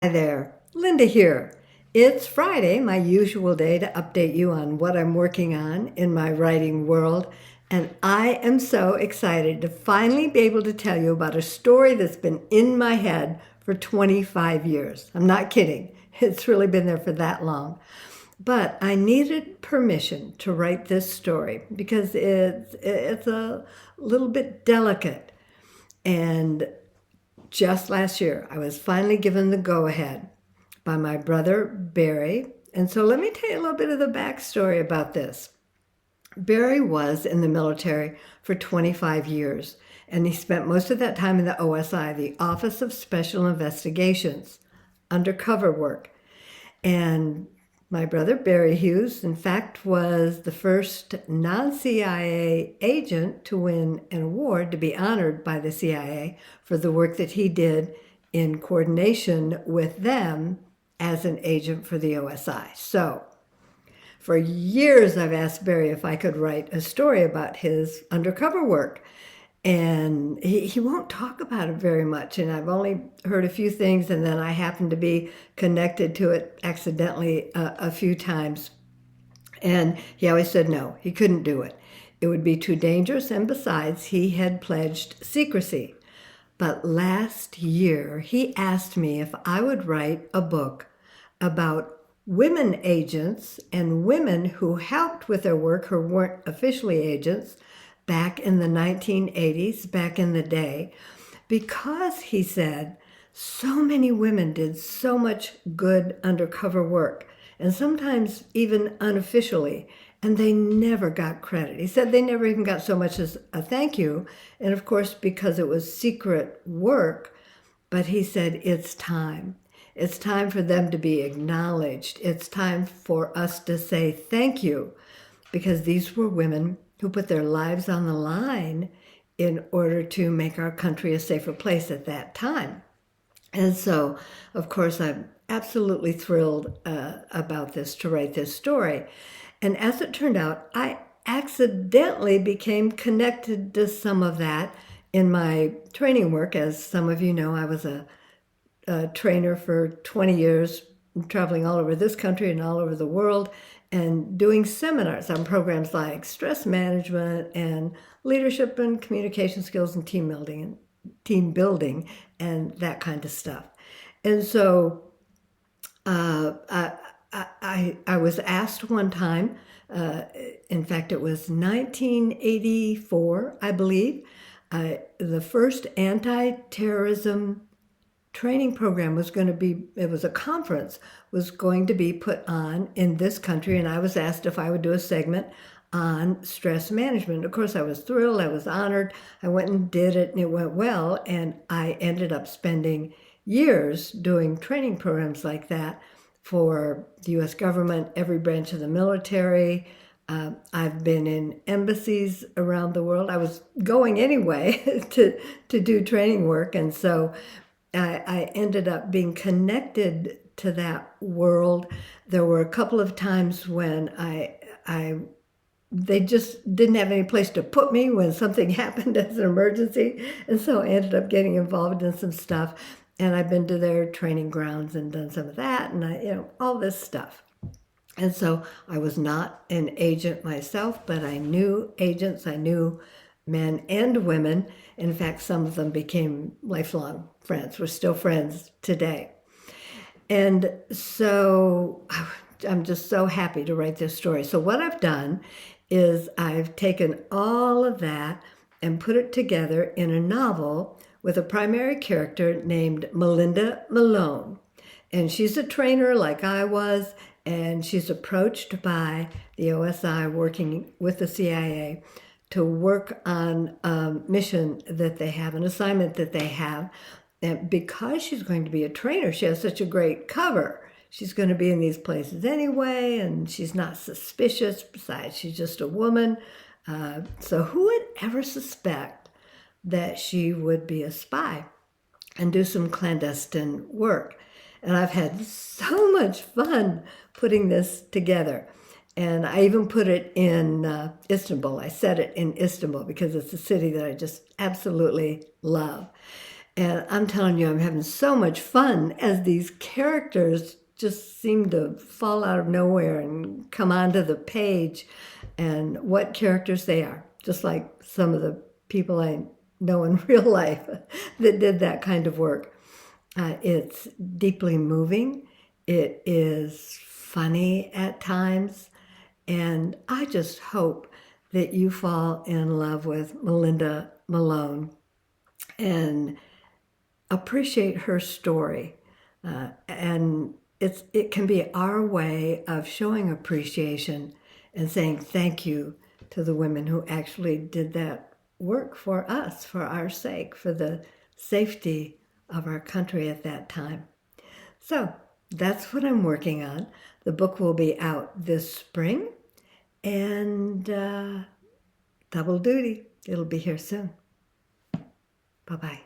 Hi there, Linda here. It's Friday, my usual day to update you on what I'm working on in my writing world, and I am so excited to finally be able to tell you about a story that's been in my head for 25 years. I'm not kidding, it's really been there for that long. But I needed permission to write this story because it's a little bit delicate. And just last year, I was finally given the go ahead by my brother, Barry. And so let me tell you a little bit of the backstory about this. Barry was in the military for 25 years, and he spent most of that time in the OSI, the Office of Special Investigations, undercover work. And my brother, Barry Hughes, in fact, was the first non-CIA agent to win an award to be honored by the CIA for the work that he did in coordination with them as an agent for the OSI. So, for years, I've asked Barry if I could write a story about his undercover work. And he won't talk about it very much. And I've only heard a few things, and then I happened to be connected to it accidentally a few times. And he always said no, he couldn't do it. It would be too dangerous, and besides, he had pledged secrecy. But last year, he asked me if I would write a book about women agents and women who helped with their work who weren't officially agents back in the 1980s, back in the day, because he said so many women did so much good undercover work, and sometimes even unofficially, and they never got credit. He said they never even got so much as a thank you, and of course, because it was secret work, but he said it's time. It's time for them to be acknowledged. It's time for us to say thank you, because these were women who put their lives on the line in order to make our country a safer place at that time. And so, of course, I'm absolutely thrilled about this, to write this story. And as it turned out, I accidentally became connected to some of that in my training work. As some of you know, I was a trainer for 20 years, traveling all over this country and all over the world, and doing seminars on programs like stress management and leadership and communication skills and team building and that kind of stuff. And so I was asked one time, in fact, it was 1984, I believe, the first anti-terrorism training program was going to be, it was a conference, was going to be put on in this country, and I was asked if I would do a segment on stress management. Of course, I was thrilled, I was honored, I went and did it, and it went well, and I ended up spending years doing training programs like that for the U.S. government, every branch of the military. I've been in embassies around the world. I was going anyway to do training work, and so I ended up being connected to that world. There were a couple of times when they just didn't have any place to put me when something happened as an emergency, and so I ended up getting involved in some stuff. And I've been to their training grounds and done some of that, and all this stuff. And so I was not an agent myself, but I knew agents. I knew men and women. In fact, some of them became lifelong friends. We're still friends today. And so I'm just so happy to write this story. So what I've done is I've taken all of that and put it together in a novel with a primary character named Melinda Malone. And she's a trainer like I was, and she's approached by the OSI working with the CIA to work on a mission that they have, an assignment that they have. And because she's going to be a trainer, she has such a great cover. She's going to be in these places anyway, and she's not suspicious. Besides, she's just a woman. So who would ever suspect that she would be a spy and do some clandestine work? And I've had so much fun putting this together. And I even put it in Istanbul. I set it in Istanbul because it's a city that I just absolutely love. And I'm telling you, I'm having so much fun as these characters just seem to fall out of nowhere and come onto the page, and what characters they are, just like some of the people I know in real life that did that kind of work. It's deeply moving. It is funny at times. And I just hope that you fall in love with Melinda Malone and appreciate her story. And it can be our way of showing appreciation and saying thank you to the women who actually did that work for us, for our sake, for the safety of our country at that time. So that's what I'm working on. The book will be out this spring, and double duty. It'll be here soon. Bye-bye.